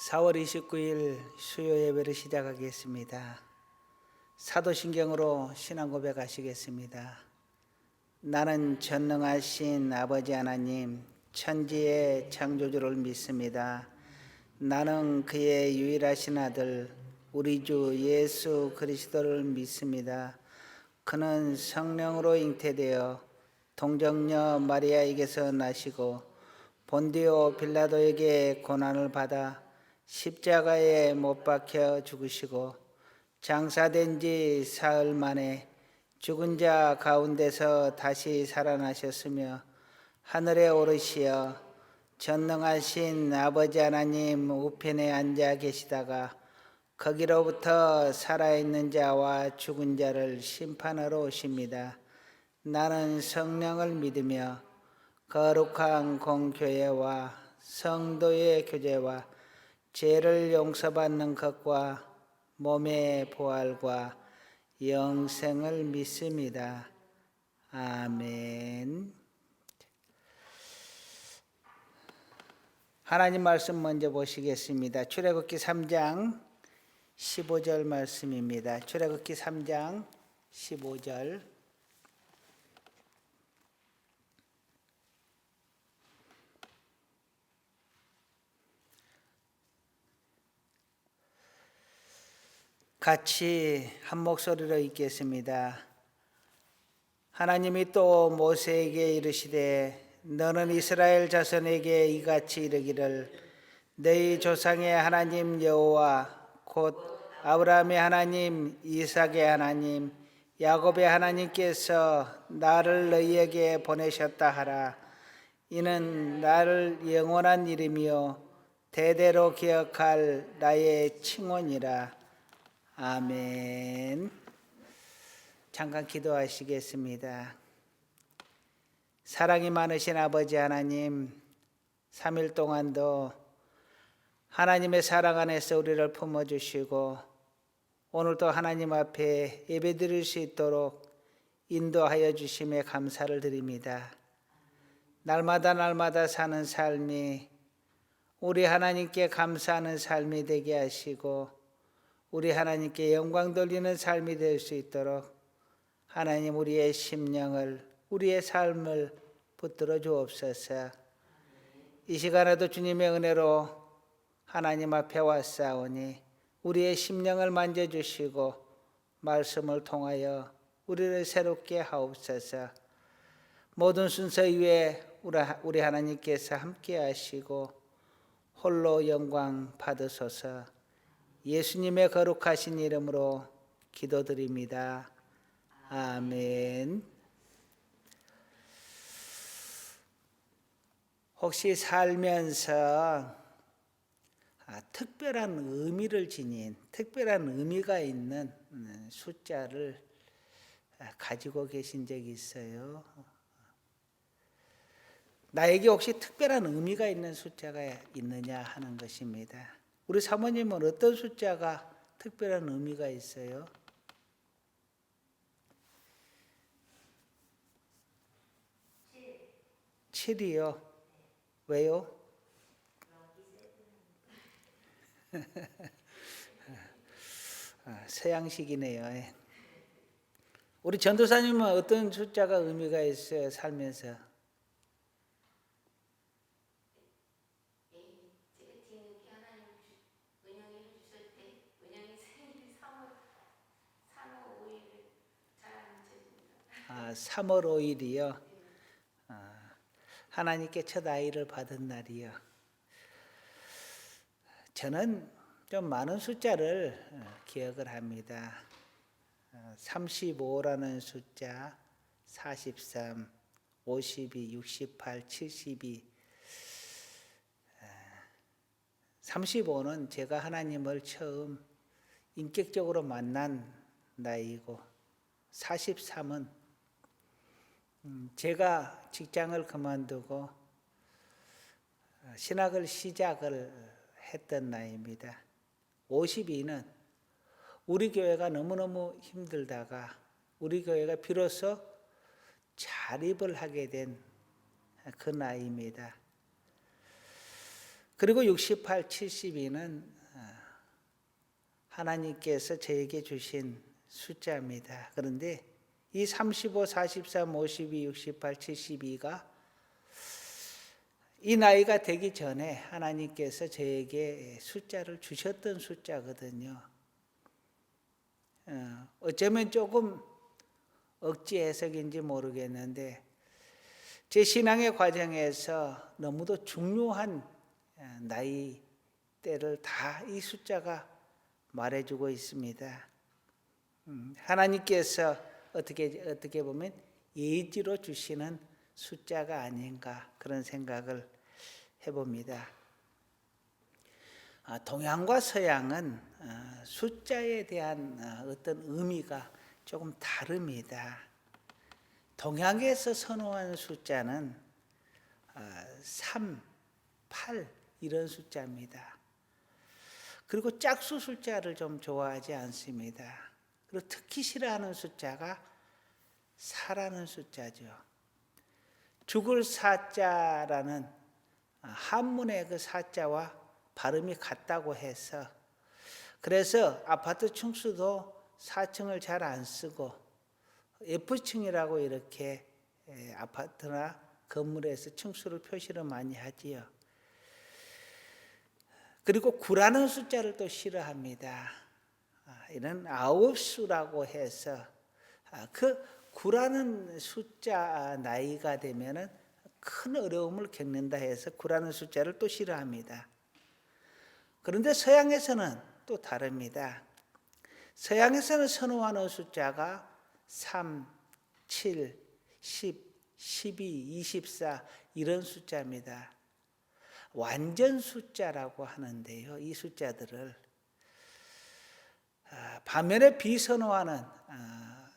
4월 29일 수요 예배를 시작하겠습니다. 사도신경으로 신앙 고백하시겠습니다. 나는 전능하신 아버지 하나님, 천지의 창조주를 믿습니다. 나는 그의 유일하신 아들, 우리 주 예수 그리스도를 믿습니다. 그는 성령으로 잉태되어 동정녀 마리아에게서 나시고 본디오 빌라도에게 고난을 받아 십자가에 못 박혀 죽으시고 장사된 지 사흘 만에 죽은 자 가운데서 다시 살아나셨으며 하늘에 오르시어 전능하신 아버지 하나님 우편에 앉아 계시다가 거기로부터 살아있는 자와 죽은 자를 심판하러 오십니다. 나는 성령을 믿으며 거룩한 공교회와 성도의 교제와 죄를 용서받는 것과 몸의 부활과 영생을 믿습니다. 아멘. 하나님 말씀 먼저 보시겠습니다. 출애굽기 3장 15절 말씀입니다. 출애굽기 3장 15절. 같이 한 목소리로 읽겠습니다. 하나님이 또 모세에게 이르시되 너는 이스라엘 자손에게 이같이 이르기를 너희 조상의 하나님 여호와 곧 아브라함의 하나님, 이삭의 하나님, 야곱의 하나님께서 나를 너희에게 보내셨다 하라. 이는 나를 영원한 이름이요 대대로 기억할 나의 칭언이라. 아멘. 잠깐 기도하시겠습니다. 사랑이 많으신 아버지 하나님, 3일 동안도 하나님의 사랑 안에서 우리를 품어주시고 오늘도 하나님 앞에 예배드릴 수 있도록 인도하여 주심에 감사를 드립니다. 날마다 사는 삶이 우리 하나님께 감사하는 삶이 되게 하시고 우리 하나님께 영광 돌리는 삶이 될 수 있도록 하나님 우리의 심령을 우리의 삶을 붙들어 주옵소서. 이 시간에도 주님의 은혜로 하나님 앞에 왔사오니 우리의 심령을 만져주시고 말씀을 통하여 우리를 새롭게 하옵소서. 모든 순서 위에 우리 하나님께서 함께 하시고 홀로 영광 받으소서. 예수님의 거룩하신 이름으로 기도드립니다. 아멘. 혹시 살면서 특별한 의미를 지닌, 특별한 의미가 있는 숫자를 가지고 계신 적이 있어요? 나에게 혹시 특별한 의미가 있는 숫자가 있느냐 하는 것입니다. 우리 사모님은 어떤 숫자가 특별한 의미가 있어요? 7이요. 왜요? 서양식이네요. 우리 전도사님은 어떤 숫자가 의미가 있어요? 살면서. 아, 3월 5일이요. 하나님께 첫 아이를 받은 날이요. 저는 좀 많은 숫자를 기억을 합니다. 35라는 숫자, 43, 52, 68, 72. 35는 제가 하나님을 처음 인격적으로 만난 나이고 43은 제가 직장을 그만두고 신학을 시작을 했던 나이입니다. 52는 우리 교회가 너무너무 힘들다가 우리 교회가 비로소 자립을 하게 된 그 나이입니다. 그리고 68, 72는 하나님께서 저에게 주신 숫자입니다. 그런데 이 35, 43, 52, 68, 72가 이 나이가 되기 전에 하나님께서 저에게 숫자를 주셨던 숫자거든요. 어쩌면 조금 억지 해석인지 모르겠는데 제 신앙의 과정에서 너무도 중요한 나이대를 다 이 숫자가 말해주고 있습니다. 하나님께서 어떻게 보면 예지로 주시는 숫자가 아닌가 그런 생각을 해봅니다. 동양과 서양은 숫자에 대한 어떤 의미가 조금 다릅니다. 동양에서 선호하는 숫자는 3, 8 이런 숫자입니다. 그리고 짝수 숫자를 좀 좋아하지 않습니다. 그리고 특히 싫어하는 숫자가 4라는 숫자죠. 죽을 사자라는 한문의 그 사자와 발음이 같다고 해서 그래서 아파트 층수도 4층을 잘 안 쓰고 F층이라고 이렇게 아파트나 건물에서 층수를 표시를 많이 하지요. 그리고 9라는 숫자를 또 싫어합니다. 이런 아홉수라고 해서 그 9라는 숫자 나이가 되면은 큰 어려움을 겪는다 해서 9라는 숫자를 또 싫어합니다. 그런데 서양에서는 또 다릅니다. 서양에서는 선호하는 숫자가 3, 7, 10, 12, 24 이런 숫자입니다. 완전 숫자라고 하는데요. 이 숫자들을 반면에 비선호하는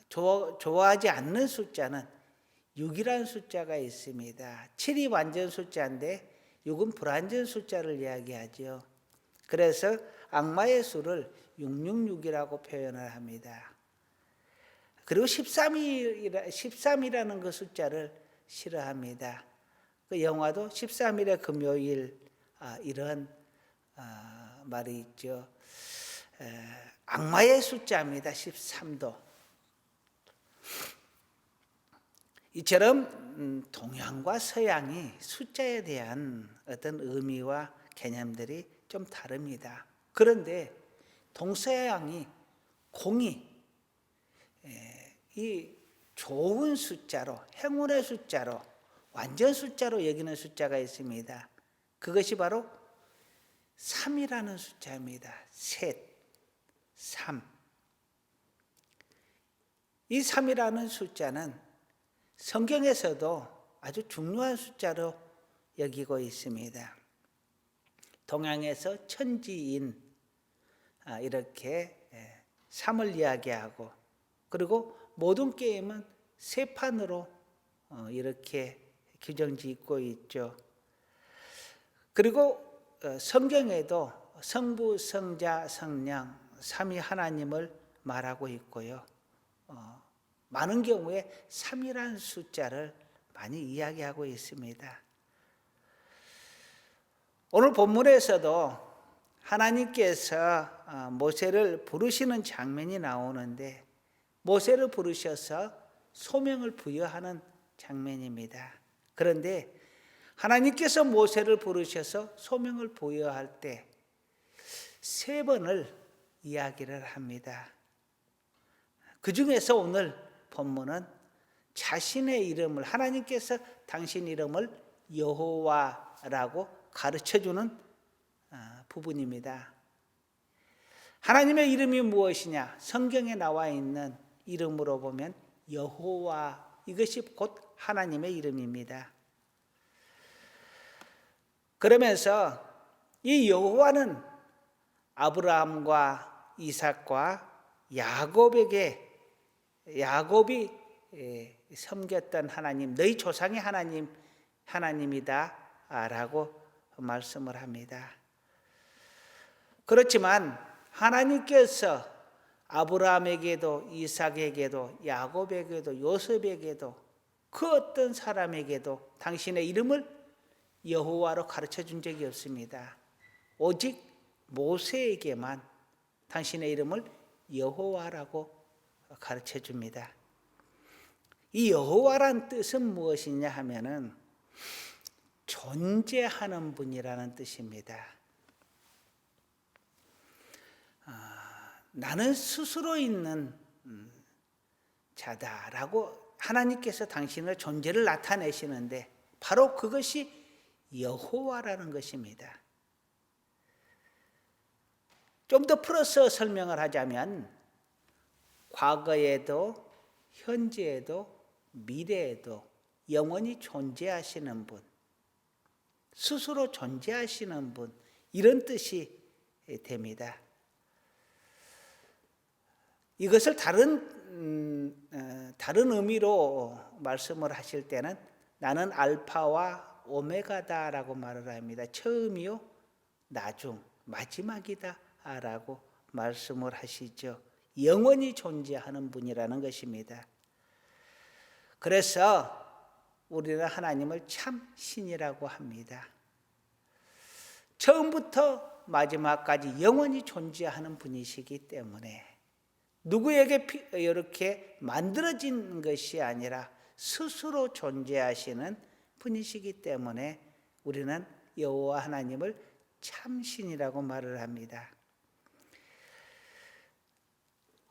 좋아하지 않는 숫자는 6이라는 숫자가 있습니다. 7이 완전 숫자인데 6은 불완전 숫자를 이야기하죠. 그래서 악마의 수를 666이라고 표현을 합니다. 그리고 13이라는 그 숫자를 싫어합니다. 그 영화도 13일의 금요일 이런 말이 있죠. 악마의 숫자입니다. 13도. 이처럼 동양과 서양이 숫자에 대한 어떤 의미와 개념들이 좀 다릅니다. 그런데 동서양이 공이 이 좋은 숫자로, 행운의 숫자로, 완전 숫자로 여기는 숫자가 있습니다. 그것이 바로 3이라는 숫자입니다. 셋, 3. 이 3이라는 숫자는 성경에서도 아주 중요한 숫자로 여기고 있습니다. 동양에서 천지인 이렇게 3을 이야기하고 그리고 모든 게임은 세 판으로 이렇게 규정짓고 있죠. 그리고 성경에도 성부, 성자, 성령 삼위 하나님을 말하고 있고요. 많은 경우에 3이라는 숫자를 많이 이야기하고 있습니다. 오늘 본문에서도 하나님께서 모세를 부르시는 장면이 나오는데 모세를 부르셔서 소명을 부여하는 장면입니다. 그런데 하나님께서 모세를 부르셔서 소명을 부여할 때 3번을 이야기를 합니다. 그 중에서 오늘 본문은 자신의 이름을 하나님께서 당신 이름을 여호와라고 가르쳐주는 부분입니다. 하나님의 이름이 무엇이냐? 성경에 나와 있는 이름으로 보면 여호와 이것이 곧 하나님의 이름입니다. 그러면서 이 여호와는 아브라함과 이삭과 야곱이 섬겼던 하나님, 너희 조상의 하나님이다라고 말씀을 합니다. 그렇지만 하나님께서 아브라함에게도 이삭에게도 야곱에게도 요셉에게도 그 어떤 사람에게도 당신의 이름을 여호와로 가르쳐 준 적이 없습니다. 오직 모세에게만 당신의 이름을 여호와라고 가르쳐 줍니다. 이 여호와란 뜻은 무엇이냐 하면은 존재하는 분이라는 뜻입니다. 나는 스스로 있는 자다라고 하나님께서 당신의 존재를 나타내시는데 바로 그것이 여호와라는 것입니다. 좀 더 풀어서 설명을 하자면 과거에도 현재에도 미래에도 영원히 존재하시는 분, 스스로 존재하시는 분, 이런 뜻이 됩니다. 이것을 다른 의미로 말씀을 하실 때는 나는 알파와 오메가다라고 말을 합니다. 처음이요, 나중, 마지막이다라고 말씀을 하시죠. 영원히 존재하는 분이라는 것입니다. 그래서 우리는 하나님을 참 신이라고 합니다. 처음부터 마지막까지 영원히 존재하는 분이시기 때문에 누구에게 이렇게 만들어진 것이 아니라 스스로 존재하시는 분이시기 때문에 우리는 여호와 하나님을 참신이라고 말을 합니다.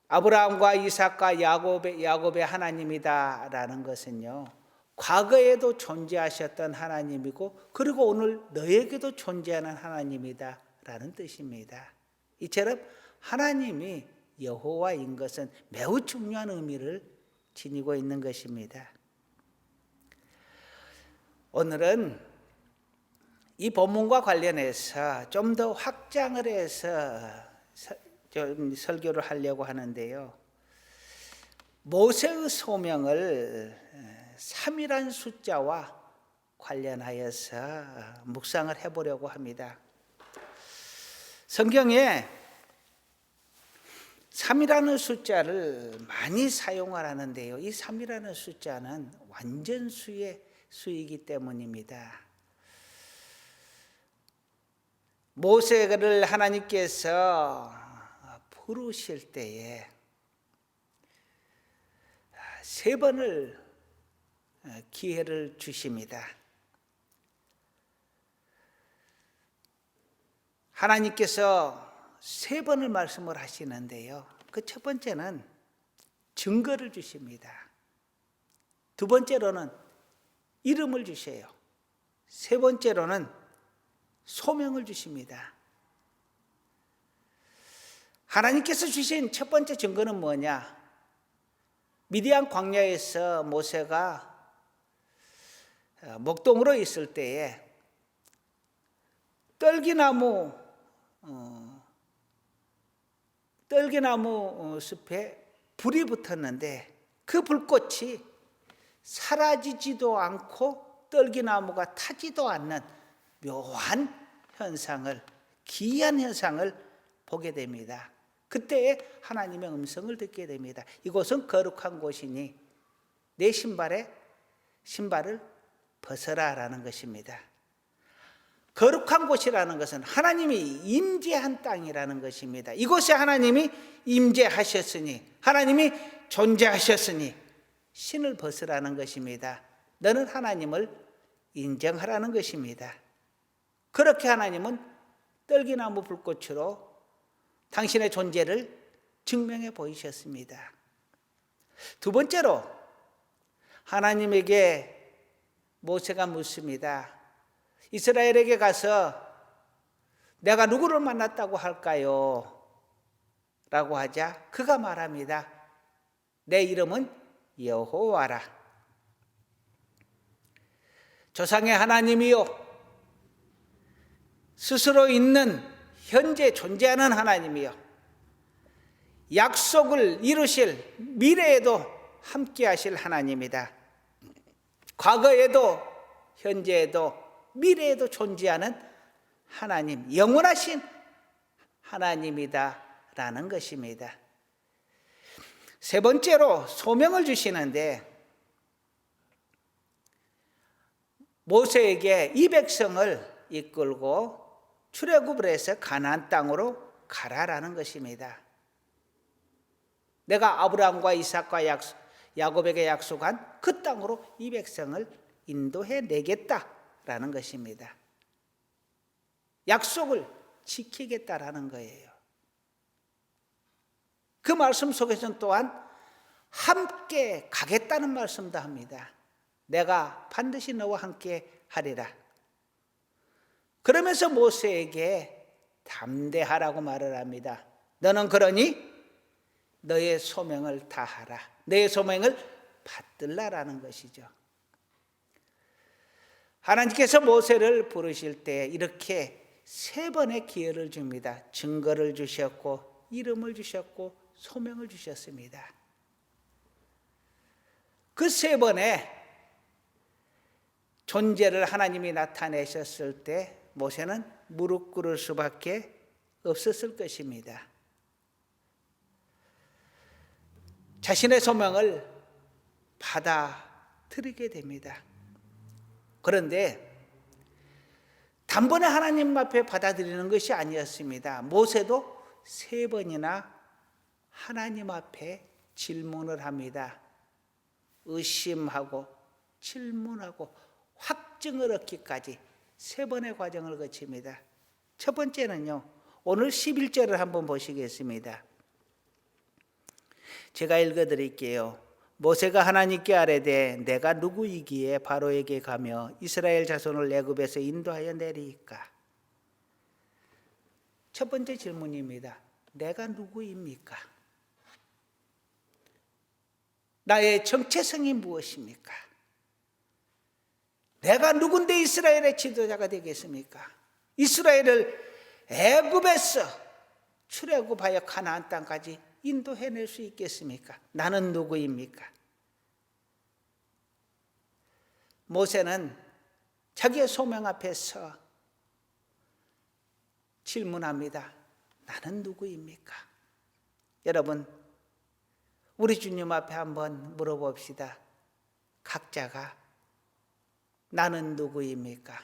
아브라함과 이삭과 야곱의 하나님이다라는 것은요, 과거에도 존재하셨던 하나님이고 그리고 오늘 너에게도 존재하는 하나님이다라는 뜻입니다. 이처럼 하나님이 여호와인 것은 매우 중요한 의미를 지니고 있는 것입니다. 오늘은 이 본문과 관련해서 좀 더 확장을 해서 좀 설교를 하려고 하는데요. 모세의 소명을 3이란 숫자와 관련하여서 묵상을 해보려고 합니다. 성경에 3이라는 숫자를 많이 사용을 하는데요. 이 3이라는 숫자는 완전수의 수이기 때문입니다. 모세를 하나님께서 부르실 때에 3번을 기회를 주십니다. 하나님께서 3번을 말씀을 하시는데요. 그 첫 번째는 증거를 주십니다. 두 번째로는 이름을 주세요. 세 번째로는 소명을 주십니다. 하나님께서 주신 첫 번째 증거는 뭐냐? 미디안 광야에서 모세가 목동으로 있을 때에 떨기나무 숲에 불이 붙었는데 그 불꽃이 사라지지도 않고 떨기나무가 타지도 않는 묘한 현상을, 기이한 현상을 보게 됩니다. 그때에 하나님의 음성을 듣게 됩니다. 이곳은 거룩한 곳이니 내 신발을 벗어라라는 것입니다. 거룩한 곳이라는 것은 하나님이 임재한 땅이라는 것입니다. 이곳에 하나님이 임재하셨으니, 하나님이 존재하셨으니 신을 벗으라는 것입니다. 너는 하나님을 인정하라는 것입니다. 그렇게 하나님은 떨기나무 불꽃으로 당신의 존재를 증명해 보이셨습니다. 두 번째로 하나님에게 모세가 묻습니다. 이스라엘에게 가서 내가 누구를 만났다고 할까요? 라고 하자 그가 말합니다. 내 이름은 여호와라. 조상의 하나님이요, 스스로 있는 현재 존재하는 하나님이요, 약속을 이루실 미래에도 함께 하실 하나님이다. 과거에도 현재에도 미래에도 존재하는 하나님, 영원하신 하나님이다라는 것입니다. 세 번째로 소명을 주시는데 모세에게 이 백성을 이끌고 출애굽을 해서 가나안 땅으로 가라라는 것입니다. 내가 아브라함과 이삭과 야곱에게 약속한 그 땅으로 이 백성을 인도해 내겠다라는 것입니다. 약속을 지키겠다라는 거예요. 그 말씀 속에서는 또한 함께 가겠다는 말씀도 합니다. 내가 반드시 너와 함께 하리라. 그러면서 모세에게 담대하라고 말을 합니다. 너는 그러니 너의 소명을 다하라. 너의 소명을 받들라라는 것이죠. 하나님께서 모세를 부르실 때 이렇게 3번의 기회를 줍니다. 증거를 주셨고 이름을 주셨고 소명을 주셨습니다. 그 3번의 존재를 하나님이 나타내셨을 때 모세는 무릎 꿇을 수밖에 없었을 것입니다. 자신의 소명을 받아들이게 됩니다. 그런데 단번에 하나님 앞에 받아들이는 것이 아니었습니다. 모세도 3번이나 하나님 앞에 질문을 합니다. 의심하고 질문하고 확증을 얻기까지 3번의 과정을 거칩니다. 첫 번째는요, 오늘 11절을 한번 보시겠습니다. 제가 읽어드릴게요. 모세가 하나님께 아뢰되 내가 누구이기에 바로에게 가며 이스라엘 자손을 애굽에서 인도하여 내리이까. 첫 번째 질문입니다. 내가 누구입니까? 나의 정체성이 무엇입니까? 내가 누군데 이스라엘의 지도자가 되겠습니까? 이스라엘을 애굽에서 출애굽하여 가나안 땅까지 인도해낼 수 있겠습니까? 나는 누구입니까? 모세는 자기의 소명 앞에서 질문합니다. 나는 누구입니까? 여러분, 우리 주님 앞에 한번 물어봅시다. 각자가 나는 누구입니까?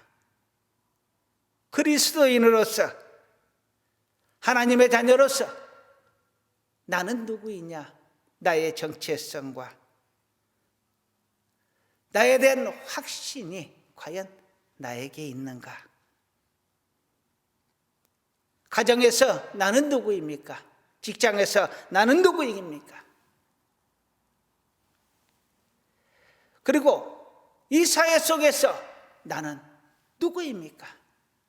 그리스도인으로서, 하나님의 자녀로서 나는 누구이냐? 나의 정체성과 나에 대한 확신이 과연 나에게 있는가? 가정에서 나는 누구입니까? 직장에서 나는 누구입니까? 그리고 이 사회 속에서 나는 누구입니까?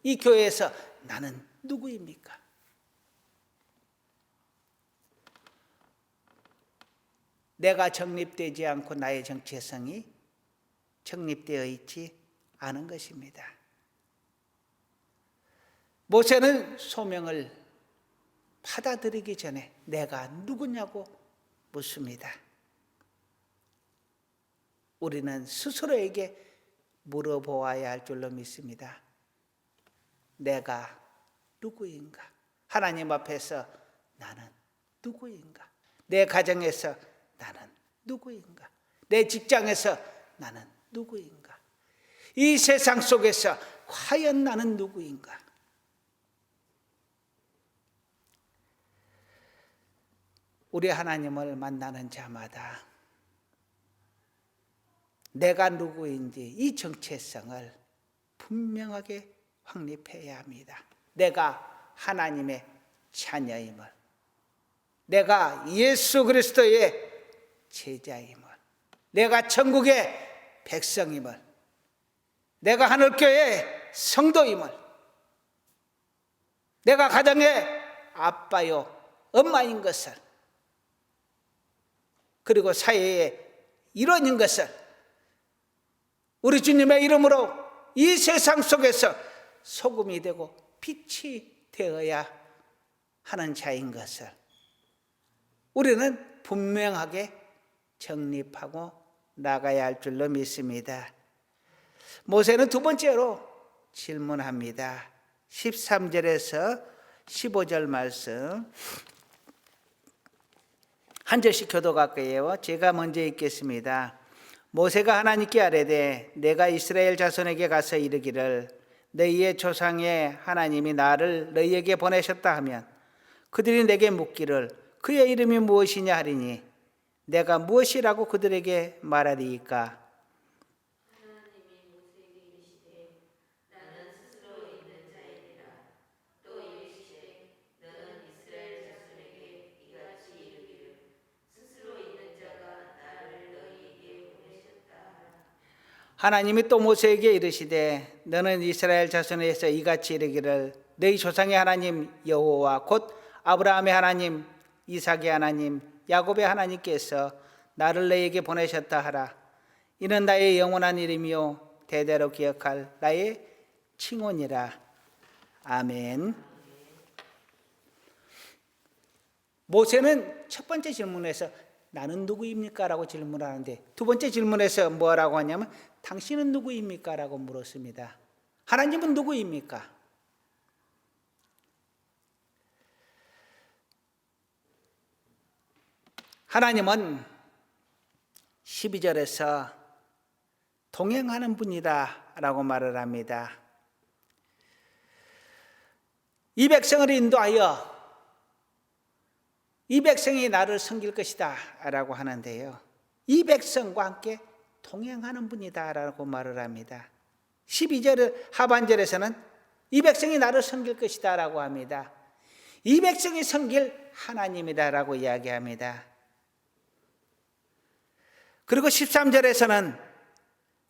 이 교회에서 나는 누구입니까? 내가 정립되지 않고 나의 정체성이 정립되어 있지 않은 것입니다. 모세는 소명을 받아들이기 전에 내가 누구냐고 묻습니다. 우리는 스스로에게 물어보아야 할 줄로 믿습니다. 내가 누구인가? 하나님 앞에서 나는 누구인가? 내 가정에서 나는 누구인가? 내 직장에서 나는 누구인가? 이 세상 속에서 과연 나는 누구인가? 우리 하나님을 만나는 자마다 내가 누구인지 이 정체성을 분명하게 확립해야 합니다. 내가 하나님의 자녀임을, 내가 예수 그리스도의 제자임을, 내가 천국의 백성임을, 내가 하늘교회의 성도임을, 내가 가정의 아빠요 엄마인 것을, 그리고 사회의 일원인 것을 우리 주님의 이름으로 이 세상 속에서 소금이 되고 빛이 되어야 하는 자인 것을 우리는 분명하게 정립하고 나가야 할 줄로 믿습니다. 모세는 두 번째로 질문합니다. 13절에서 15절 말씀 한 절씩 교독할게요. 제가 먼저 읽겠습니다. 모세가 하나님께 아뢰되 내가 이스라엘 자손에게 가서 이르기를 너희의 조상의 하나님이 나를 너희에게 보내셨다 하면 그들이 내게 묻기를 그의 이름이 무엇이냐 하리니 내가 무엇이라고 그들에게 말하리이까. 하나님이 또 모세에게 이르시되 너는 이스라엘 자손에서 이같이 이르기를 너희 조상의 하나님 여호와 곧 아브라함의 하나님 이삭의 하나님 야곱의 하나님께서 나를 너희에게 보내셨다 하라. 이는 나의 영원한 이름이요 대대로 기억할 나의 칭언이라. 아멘. 모세는 첫 번째 질문에서 나는 누구입니까? 라고 질문하는데 두 번째 질문에서 뭐라고 하냐면 당신은 누구입니까? 라고 물었습니다. 하나님은 누구입니까? 하나님은 12절에서 동행하는 분이다 라고 말을 합니다. 이 백성을 인도하여 이 백성이 나를 섬길 것이다 라고 하는데요, 이 백성과 함께 동행하는 분이다 라고 말을 합니다. 12절 하반절에서는 이 백성이 나를 섬길 것이다 라고 합니다. 이 백성이 섬길 하나님이다 라고 이야기합니다. 그리고 13절에서는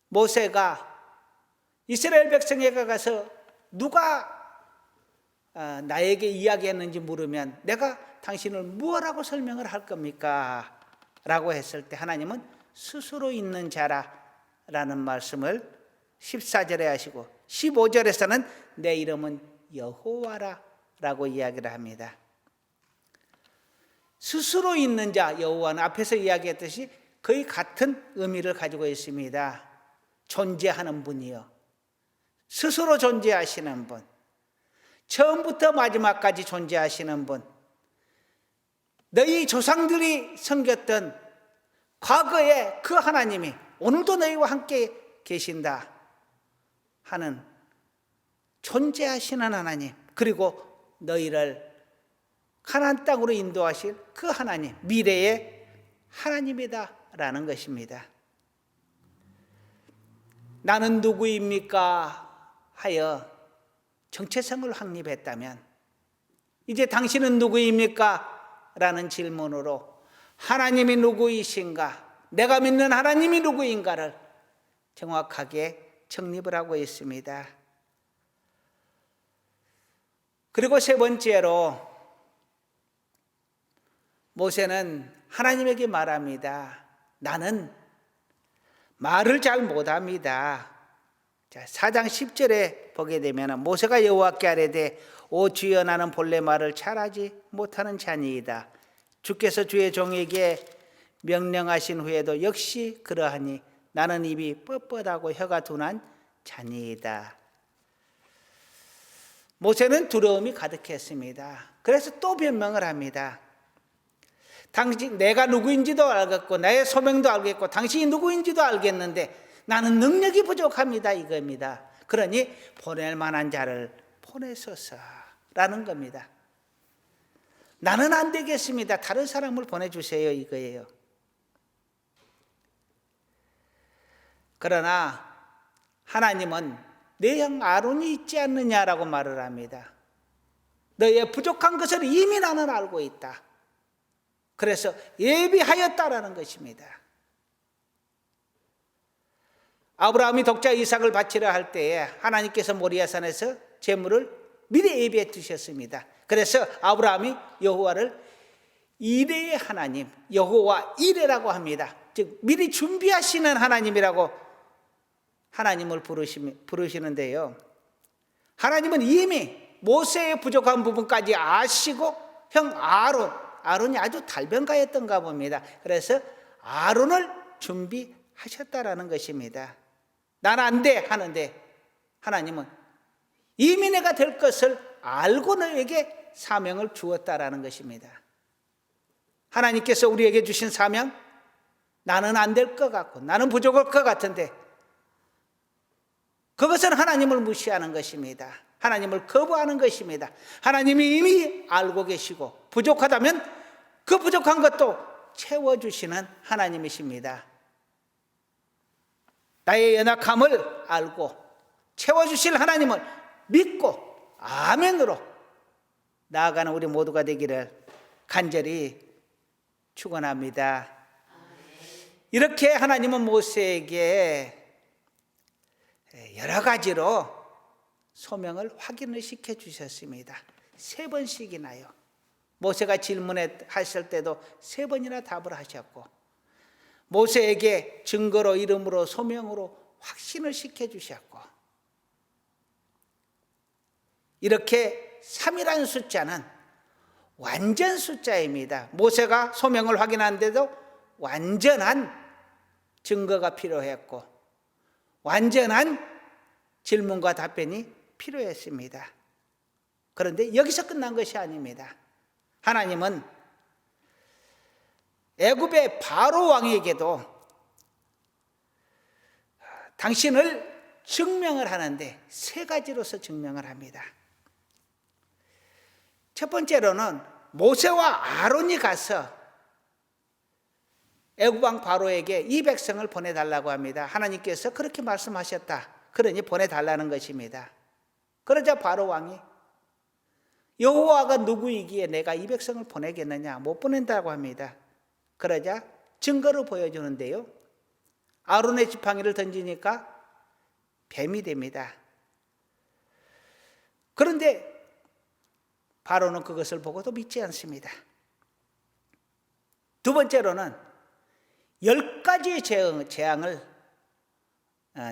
모세가 이스라엘 백성에게 가서 누가 나에게 이야기했는지 물으면 내가 당신을 무엇라고 설명을 할 겁니까? 라고 했을 때 하나님은 스스로 있는 자라라는 말씀을 14절에 하시고 15절에서는 내 이름은 여호와라 라고 이야기를 합니다. 스스로 있는 자 여호와는 앞에서 이야기했듯이 거의 같은 의미를 가지고 있습니다. 존재하는 분이요, 스스로 존재하시는 분, 처음부터 마지막까지 존재하시는 분, 너희 조상들이 섬겼던 과거의 그 하나님이 오늘도 너희와 함께 계신다 하는 존재하시는 하나님, 그리고 너희를 가나안 땅으로 인도하실 그 하나님, 미래의 하나님이다 라는 것입니다. 나는 누구입니까? 하여 정체성을 확립했다면 이제 당신은 누구입니까? 라는 질문으로 하나님이 누구이신가, 내가 믿는 하나님이 누구인가를 정확하게 정립을 하고 있습니다. 그리고 세 번째로 모세는 하나님에게 말합니다. 나는 말을 잘 못합니다. 자, 4장 10절에 보게 되면 모세가 여호와께 아뢰되 오 주여 나는 본래 말을 잘하지 못하는 자니이다. 주께서 주의 종에게 명령하신 후에도 역시 그러하니 나는 입이 뻣뻣하고 혀가 둔한 자니이다. 모세는 두려움이 가득했습니다. 그래서 또 변명을 합니다. 당신 내가 누구인지도 알겠고 나의 소명도 알겠고 당신이 누구인지도 알겠는데 나는 능력이 부족합니다 이겁니다. 그러니 보낼 만한 자를 보내소서라는 겁니다. 나는 안 되겠습니다. 다른 사람을 보내주세요 이거예요. 그러나 하나님은 내 형 아론이 있지 않느냐라고 말을 합니다. 너의 부족한 것을 이미 나는 알고 있다. 그래서 예비하였다라는 것입니다. 아브라함이 독자 이삭을 바치려 할 때에 하나님께서 모리아산에서 제물을 미리 예비해 두셨습니다. 그래서 아브라함이 여호와를 이레의 하나님, 여호와 이레라고 합니다. 즉 미리 준비하시는 하나님이라고 하나님을 부르시는데요, 하나님은 이미 모세의 부족한 부분까지 아시고 형 아론이 아주 달변가였던가 봅니다. 그래서 아론을 준비하셨다라는 것입니다. 난 안 돼 하는데 하나님은 이미 내가 될 것을 알고 너에게 사명을 주었다라는 것입니다. 하나님께서 우리에게 주신 사명, 나는 안 될 것 같고 나는 부족할 것 같은데 그것은 하나님을 무시하는 것입니다. 하나님을 거부하는 것입니다. 하나님이 이미 알고 계시고 부족하다면 그 부족한 것도 채워주시는 하나님이십니다. 나의 연약함을 알고 채워주실 하나님을 믿고 아멘으로 나아가는 우리 모두가 되기를 간절히 축원합니다. 이렇게 하나님은 모세에게 여러 가지로 소명을 확인을 시켜주셨습니다. 3번씩이나요. 모세가 질문하실 때도 3번이나 답을 하셨고 모세에게 증거로 이름으로 소명으로 확신을 시켜주셨고 이렇게 3이라는 숫자는 완전 숫자입니다. 모세가 소명을 확인하는데도 완전한 증거가 필요했고 완전한 질문과 답변이 필요했습니다. 그런데 여기서 끝난 것이 아닙니다. 하나님은 애굽의 바로 왕에게도 당신을 증명을 하는데 3가지로서 증명을 합니다. 첫 번째로는 모세와 아론이 가서 애굽 왕 바로에게 이 백성을 보내달라고 합니다. 하나님께서 그렇게 말씀하셨다. 그러니 보내달라는 것입니다. 그러자 바로 왕이 여호와가 누구이기에 내가 이 백성을 보내겠느냐, 못 보낸다고 합니다. 그러자 증거를 보여주는데요, 아론의 지팡이를 던지니까 뱀이 됩니다. 그런데 바로는 그것을 보고도 믿지 않습니다. 두 번째로는 10가지의 재앙을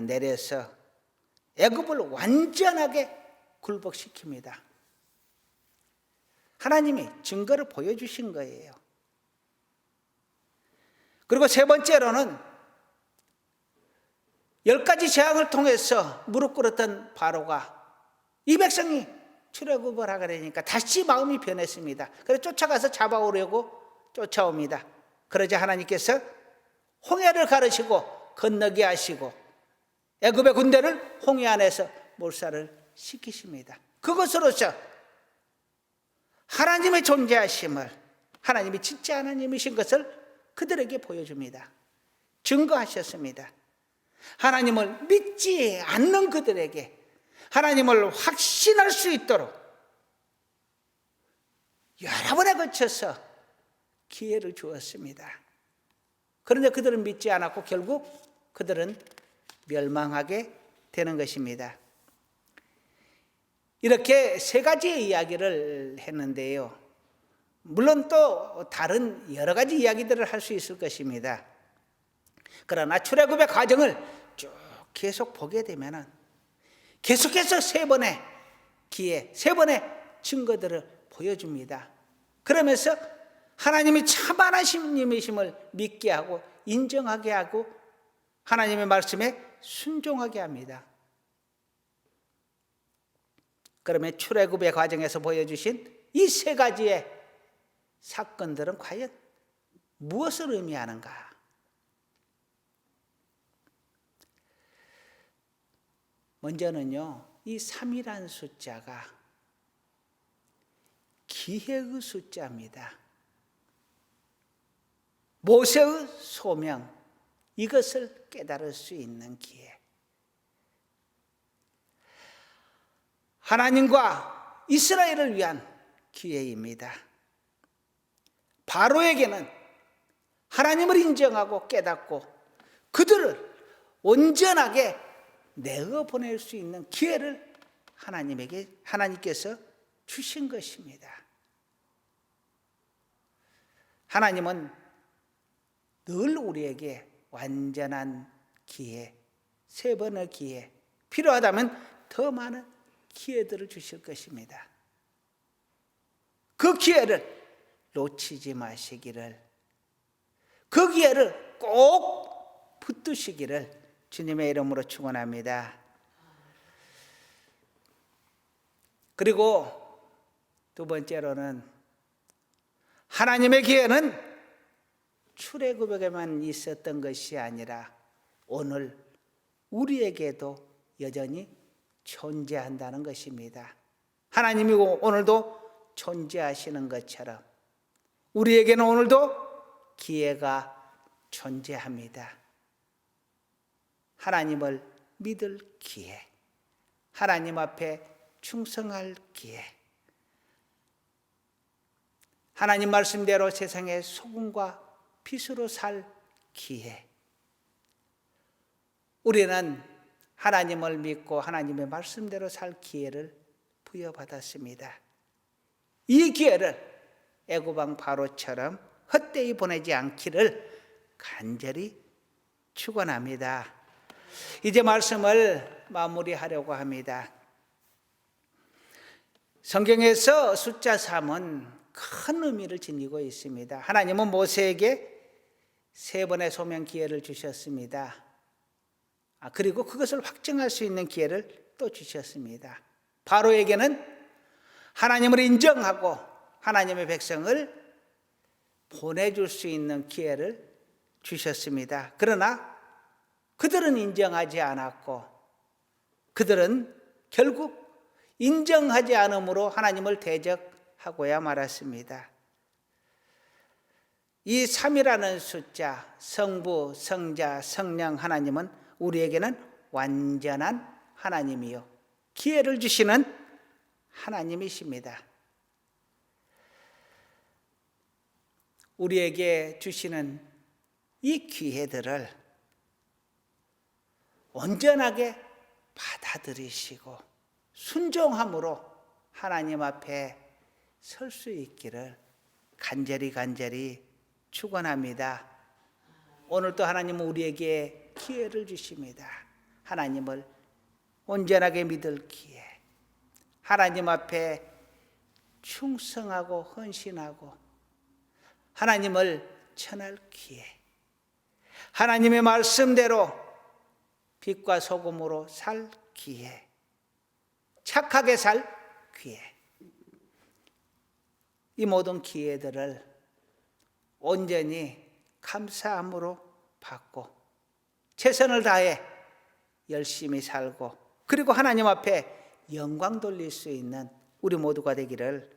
내려서 애굽을 완전하게 굴복시킵니다. 하나님이 증거를 보여주신 거예요. 그리고 세 번째로는 10가지 재앙을 통해서 무릎 꿇었던 바로가 이 백성이 출애굽을 하게 되니까 다시 마음이 변했습니다. 그래서 쫓아가서 잡아오려고 쫓아옵니다. 그러자 하나님께서 홍해를 가르시고 건너게 하시고 애굽의 군대를 홍해 안에서 몰살을 시키십니다. 그것으로서 하나님의 존재하심을, 하나님이 진짜 하나님이신 것을 그들에게 보여줍니다. 증거하셨습니다. 하나님을 믿지 않는 그들에게 하나님을 확신할 수 있도록 여러 번에 걸쳐서 기회를 주었습니다. 그런데 그들은 믿지 않았고 결국 그들은 멸망하게 되는 것입니다. 이렇게 3가지의 이야기를 했는데요, 물론 또 다른 여러 가지 이야기들을 할 수 있을 것입니다. 그러나 출애굽의 과정을 쭉 계속 보게 되면 계속해서 3번의 기회, 3번의 증거들을 보여줍니다. 그러면서 하나님이 참 하나님이심을 믿게 하고 인정하게 하고 하나님의 말씀에 순종하게 합니다. 그러면 출애굽의 과정에서 보여주신 이 3가지의 사건들은 과연 무엇을 의미하는가? 먼저는요, 이 3이라는 숫자가 기회의 숫자입니다. 모세의 소명, 이것을 깨달을 수 있는 기회. 하나님과 이스라엘을 위한 기회입니다. 바로에게는 하나님을 인정하고 깨닫고 그들을 온전하게 내어 보낼 수 있는 기회를 하나님께서 주신 것입니다. 하나님은 늘 우리에게 완전한 기회, 3번의 기회, 필요하다면 더 많은 기회들을 주실 것입니다. 그 기회를 놓치지 마시기를, 그 기회를 꼭 붙드시기를 주님의 이름으로 축원합니다. 그리고 두 번째로는 하나님의 기회는 출애굽에게만 있었던 것이 아니라 오늘 우리에게도 여전히 존재한다는 것입니다. 하나님이 오늘도 존재하시는 것처럼 우리에게는 오늘도 기회가 존재합니다. 하나님을 믿을 기회, 하나님 앞에 충성할 기회, 하나님 말씀대로 세상의 소금과 빛으로 살 기회. 우리는 하나님을 믿고 하나님의 말씀대로 살 기회를 부여받았습니다. 이 기회를 애굽 왕 바로처럼 헛되이 보내지 않기를 간절히 축원합니다. 이제 말씀을 마무리하려고 합니다. 성경에서 숫자 3은 큰 의미를 지니고 있습니다. 하나님은 모세에게 3번의 소명 기회를 주셨습니다. 그리고 그것을 확증할 수 있는 기회를 또 주셨습니다. 바로에게는 하나님을 인정하고 하나님의 백성을 보내줄 수 있는 기회를 주셨습니다. 그러나 그들은 인정하지 않았고 그들은 결국 인정하지 않음으로 하나님을 대적하고야 말았습니다. 이 3이라는 숫자, 성부, 성자, 성령 하나님은 우리에게는 완전한 하나님이요 기회를 주시는 하나님이십니다. 우리에게 주시는 이 기회들을 온전하게 받아들이시고 순종함으로 하나님 앞에 설 수 있기를 간절히 축원합니다. 오늘도 하나님은 우리에게 기회를 주십니다. 하나님을 온전하게 믿을 기회, 하나님 앞에 충성하고 헌신하고 하나님을 전할 기회, 하나님의 말씀대로 빛과 소금으로 살 기회, 착하게 살 기회. 이 모든 기회들을 온전히 감사함으로 받고 최선을 다해 열심히 살고 그리고 하나님 앞에 영광 돌릴 수 있는 우리 모두가 되기를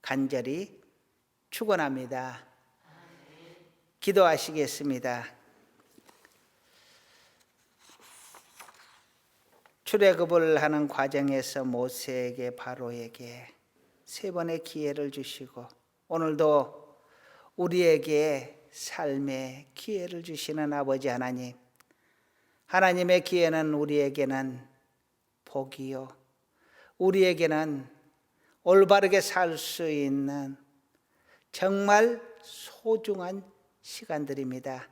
간절히 축원합니다. 기도하시겠습니다. 출애굽을 하는 과정에서 모세에게 바로에게 3번의 기회를 주시고 오늘도 우리에게 삶의 기회를 주시는 아버지 하나님, 하나님의 기회는 우리에게는 복이요 우리에게는 올바르게 살 수 있는 정말 소중한 시간들입니다.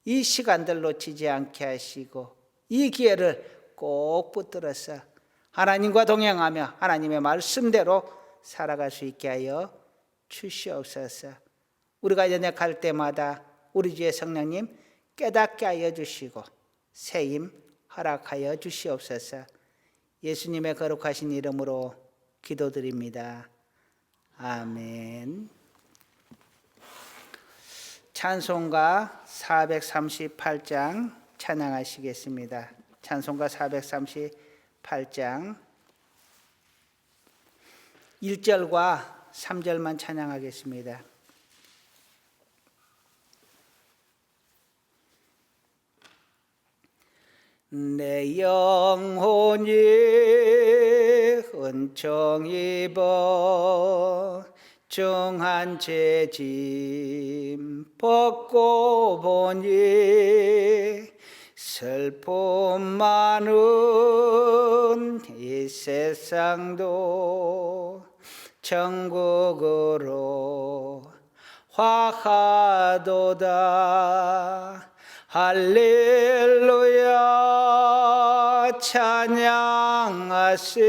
이 시간들 놓치지 않게 하시고 이 기회를 꼭 붙들어서 하나님과 동행하며 하나님의 말씀대로 살아갈 수 있게 하여 주시옵소서. 우리가 연약할 때마다 우리 주의 성령님 깨닫게 하여 주시고 새 힘 허락하여 주시옵소서. 예수님의 거룩하신 이름으로 기도드립니다. 아멘. 찬송가 438장 찬양하시겠습니다. 찬송가 438장 1절과 3절만 찬양하겠습니다. 내 영혼이 은총 입어 중한 죄짐 벗고 보니 슬픔 많은 이 세상도 천국으로 화하도다. 할렐루야 찬양하세.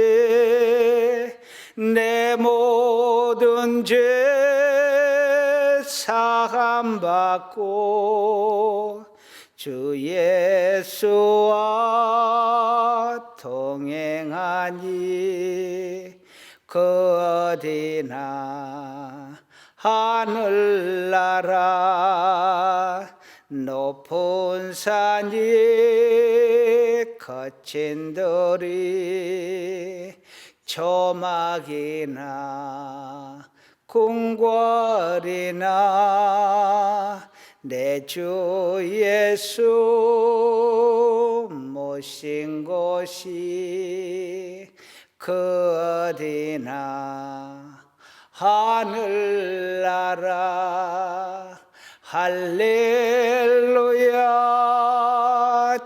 내 모든 죄 사함받고 주 예수와 동행하니 그 어디나 하늘나라 높은 산이 거친 들이 조막이나 궁궐이나 내 주 예수 모신 곳이 그 어디나 하늘나라 할렐루야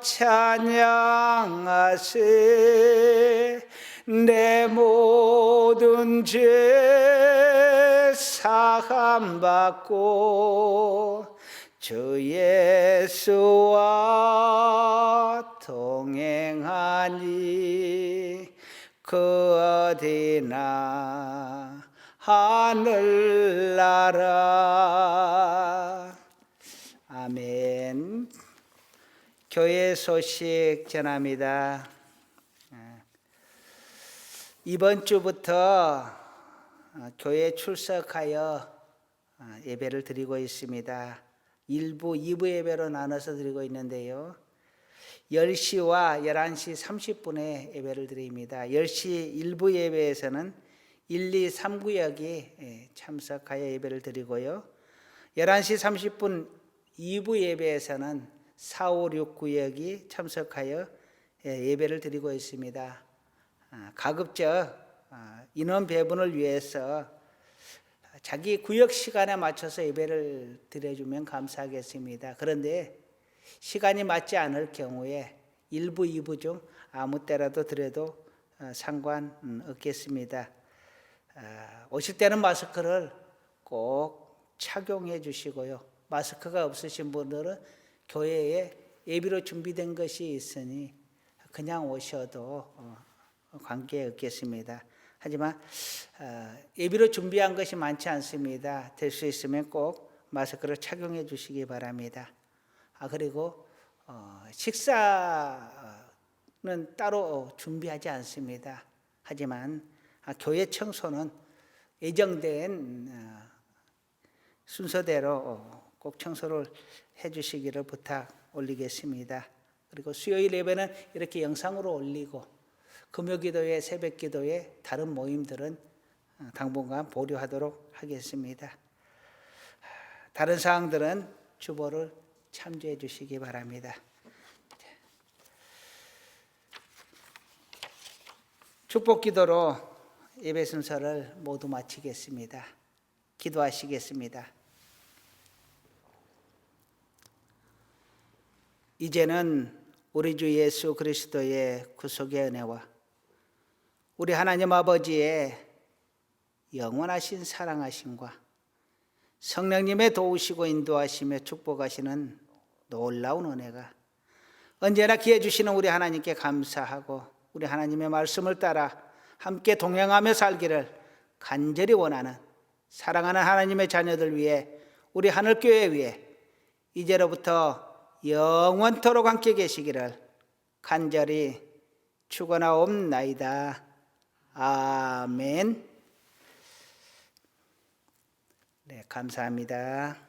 찬양하세 내 모든 죄 사함받고 주 예수와 동행하니 그 어디나 하늘나라. 아멘. 교회 소식 전합니다. 이번 주부터 교회에 출석하여 예배를 드리고 있습니다. 1부, 2부 예배로 나눠서 드리고 있는데요. 10시와 11시 30분에 예배를 드립니다. 10시 1부 예배에서는 1, 2, 3구역이 참석하여 예배를 드리고요. 11시 30분 2부 예배에서는 4, 5, 6구역이 참석하여 예배를 드리고 있습니다. 가급적 인원 배분을 위해서 자기 구역 시간에 맞춰서 예배를 드려주면 감사하겠습니다. 그런데 시간이 맞지 않을 경우에 1부, 2부 중 아무 때라도 드려도 상관없겠습니다. 오실 때는 마스크를 꼭 착용해 주시고요. 마스크가 없으신 분들은 교회에 예비로 준비된 것이 있으니 그냥 오셔도 관계없겠습니다. 하지만 예비로 준비한 것이 많지 않습니다. 될 수 있으면 꼭 마스크를 착용해 주시기 바랍니다. 그리고 식사는 따로 준비하지 않습니다. 하지만 교회 청소는 예정된 순서대로 꼭 청소를 해 주시기를 부탁 올리겠습니다. 그리고 수요일 예배는 이렇게 영상으로 올리고 금요기도회, 새벽기도회, 다른 모임들은 당분간 보류하도록 하겠습니다. 다른 사항들은 주보를 참조해 주시기 바랍니다. 축복기도로 예배 순서를 모두 마치겠습니다. 기도하시겠습니다. 이제는 우리 주 예수 그리스도의 구속의 은혜와 우리 하나님 아버지의 영원하신 사랑하심과 성령님의 도우시고 인도하시며 축복하시는 놀라운 은혜가 언제나 기회 주시는 우리 하나님께 감사하고 우리 하나님의 말씀을 따라 함께 동행하며 살기를 간절히 원하는 사랑하는 하나님의 자녀들 위해 우리 하늘교회 위해 이제로부터 영원토록 함께 계시기를 간절히 축원하옵나이다. 아멘. 네, 감사합니다.